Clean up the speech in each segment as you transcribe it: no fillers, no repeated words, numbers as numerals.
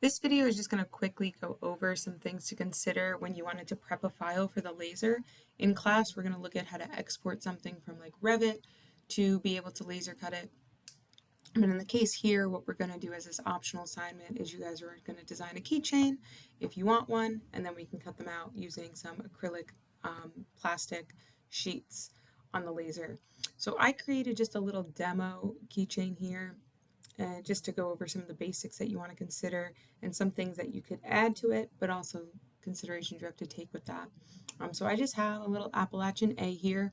This video is just going to quickly go over some things to consider when you wanted to prep a file for the laser. In class, we're going to look at how to export something from like Revit to be able to laser cut it. But in the case here, what we're going to do as this optional assignment is you guys are going to design a keychain if you want one, and then we can cut them out using some acrylic plastic sheets on the laser. So I created just a little demo keychain here just to go over some of the basics that you want to consider and some things that you could add to it, but also considerations you have to take with that. So I just have a little Appalachian A here.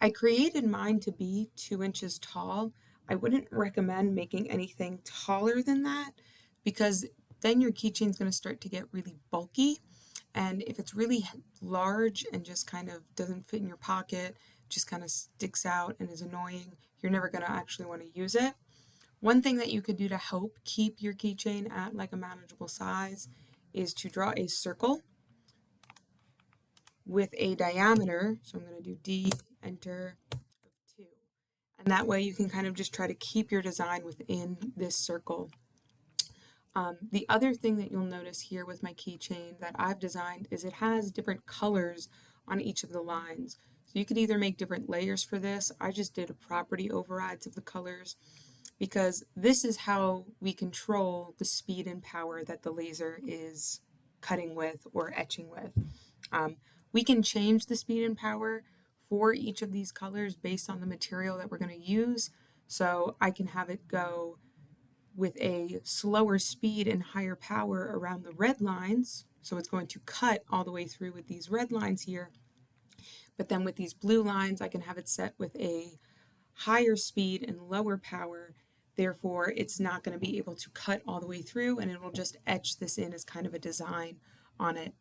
I created mine to be 2 inches tall. I wouldn't recommend making anything taller than that because then your keychain is going to start to get really bulky. And if it's really large and just kind of doesn't fit in your pocket, just kind of sticks out and is annoying, you're never going to actually want to use it. One thing that you could do to help keep your keychain at like a manageable size is to draw a circle with a diameter. So I'm going to do D, enter, 2. And that way you can kind of just try to keep your design within this circle. The other thing that you'll notice here with my keychain that I've designed is it has different colors on each of the lines. So you could either make different layers for this. I just did a property overrides of the colors because this is how we control the speed and power that the laser is cutting with or etching with. We can change the speed and power for each of these colors based on the material that we're going to use. So I can have it go with a slower speed and higher power around the red lines. So it's going to cut all the way through with these red lines here. But then with these blue lines, I can have it set with a higher speed and lower power. Therefore, it's not going to be able to cut all the way through and it will just etch this in as kind of a design on it.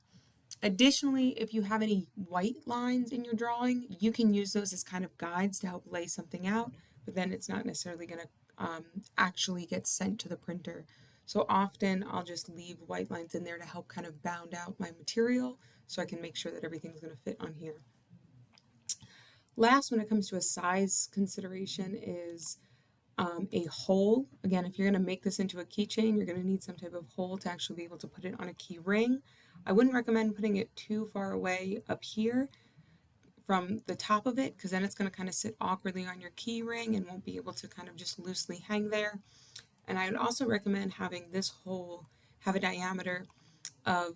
Additionally, if you have any white lines in your drawing, you can use those as kind of guides to help lay something out, but then it's not necessarily going to actually get sent to the printer. So often I'll just leave white lines in there to help kind of bound out my material so I can make sure that everything's going to fit on here. Last, when it comes to a size consideration is a hole. Again, if you're going to make this into a keychain, you're going to need some type of hole to actually be able to put it on a key ring. I wouldn't recommend putting it too far away up here from the top of it because then it's going to kind of sit awkwardly on your key ring and won't be able to kind of just loosely hang there. And I would also recommend having this hole have a diameter of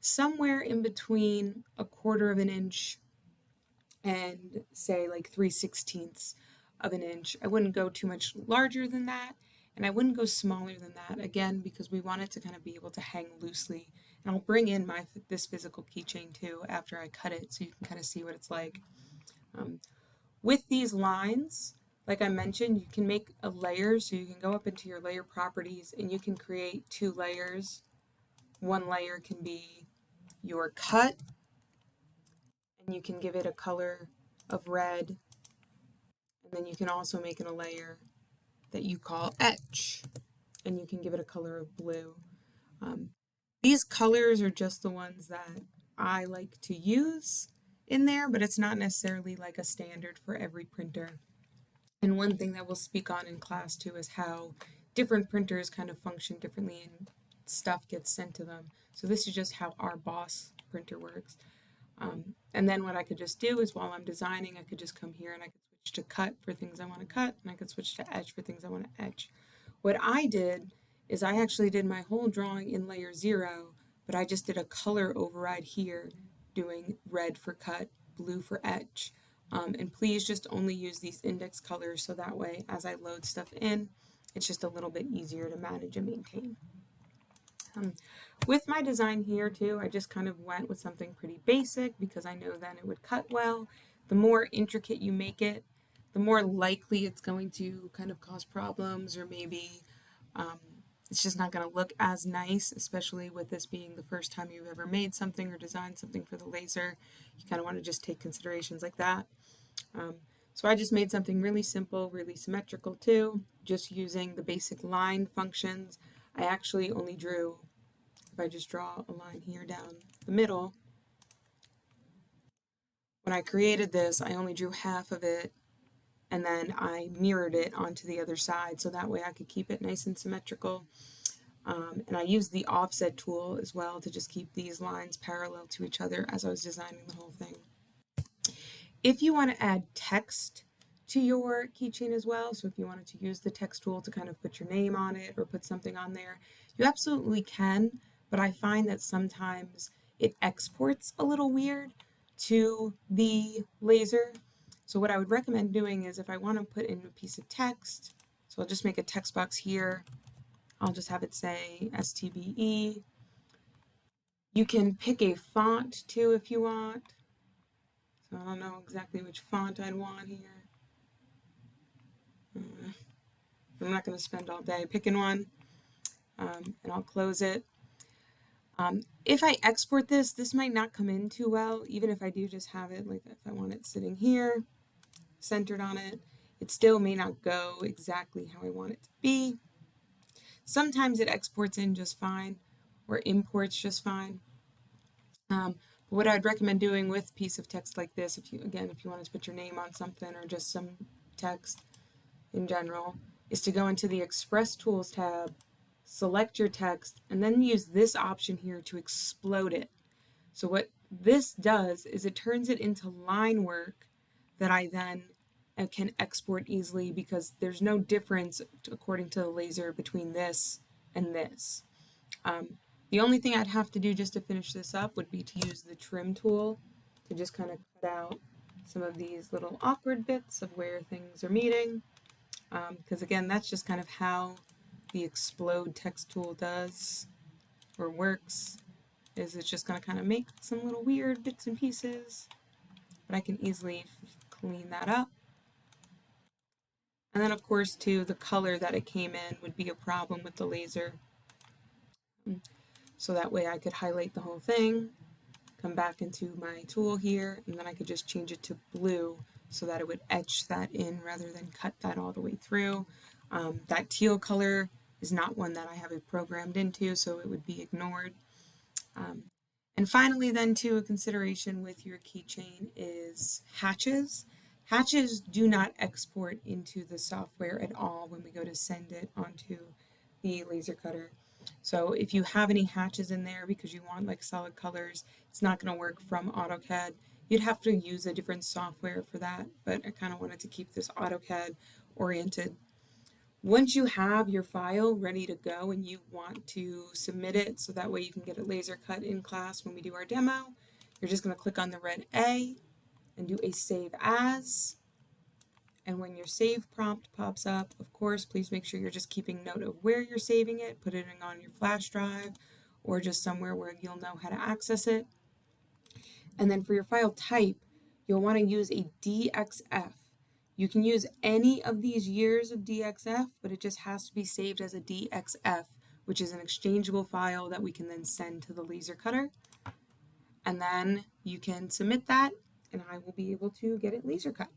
somewhere in between 1/4 of an inch and say like 3/16 of an inch. I wouldn't go too much larger than that, and I wouldn't go smaller than that, again, because we want it to kind of be able to hang loosely. And I'll bring in this physical keychain too after I cut it so you can kind of see what it's like. With these lines, like I mentioned, you can make a layer, so you can go up into your layer properties and you can create 2 layers. One layer can be your cut, and you can give it a color of red. And then you can also make it a layer that you call etch, and you can give it a color of blue. These colors are just the ones that I like to use in there, but it's not necessarily like a standard for every printer. And one thing that we'll speak on in class too is how different printers kind of function differently and stuff gets sent to them. So this is just how our Boss printer works. And then what I could just do is while I'm designing, I could just come here and I could switch to cut for things I want to cut, and I could switch to etch for things I want to etch. What I did is I actually did my whole drawing in layer 0, but I just did a color override here, doing red for cut, blue for etch. And please just only use these index colors so that way as I load stuff in, it's just a little bit easier to manage and maintain. With my design here too, I just kind of went with something pretty basic because I know then it would cut well. The more intricate you make it, the more likely it's going to kind of cause problems, or maybe it's just not going to look as nice, especially with this being the first time you've ever made something or designed something for the laser. You kind of want to just take considerations like that. So I just made something really simple, really symmetrical too, just using the basic line functions. I actually only drew, if I just draw a line here down the middle, when I created this, I only drew half of it, and then I mirrored it onto the other side so that way I could keep it nice and symmetrical. And I used the offset tool as well to just keep these lines parallel to each other as I was designing the whole thing. If you want to add text to your keychain as well, so if you wanted to use the text tool to kind of put your name on it or put something on there, you absolutely can, but I find that sometimes it exports a little weird to the laser. So what I would recommend doing is if I want to put in a piece of text, so I'll just make a text box here. I'll just have it say STBE. You can pick a font too if you want. So I don't know exactly which font I'd want here. I'm not going to spend all day picking one, and I'll close it. If I export this, this might not come in too well, even if I do just have it, like if I want it sitting here, centered on it, it still may not go exactly how I want it to be. Sometimes it exports in just fine, or imports just fine. But what I'd recommend doing with a piece of text like this, if you wanted to put your name on something or just some text in general, is to go into the Express Tools tab, select your text, and then use this option here to explode it. So what this does is it turns it into line work that I then can export easily because there's no difference according to the laser between this and this. The only thing I'd have to do just to finish this up would be to use the trim tool to just kind of cut out some of these little awkward bits of where things are meeting. Because again, that's just kind of how the explode text tool does or works, is it's just going to kind of make some little weird bits and pieces, but I can easily clean that up. And then of course too, the color that it came in would be a problem with the laser. So that way I could highlight the whole thing, come back into my tool here, and then I could just change it to blue so that it would etch that in rather than cut that all the way through. That teal color is not one that I have it programmed into, so it would be ignored. And finally then too, a consideration with your keychain is hatches. Hatches do not export into the software at all when we go to send it onto the laser cutter. So if you have any hatches in there because you want like solid colors, it's not going to work from AutoCAD. You'd have to use a different software for that, but I kind of wanted to keep this AutoCAD oriented. Once you have your file ready to go and you want to submit it so that way you can get it laser cut in class when we do our demo, you're just going to click on the red A and do a save as. And when your save prompt pops up, of course, please make sure you're just keeping note of where you're saving it, put it in on your flash drive or just somewhere where you'll know how to access it. And then for your file type, you'll want to use a DXF. You can use any of these years of DXF, but it just has to be saved as a DXF, which is an exchangeable file that we can then send to the laser cutter. And then you can submit that, and I will be able to get it laser cut.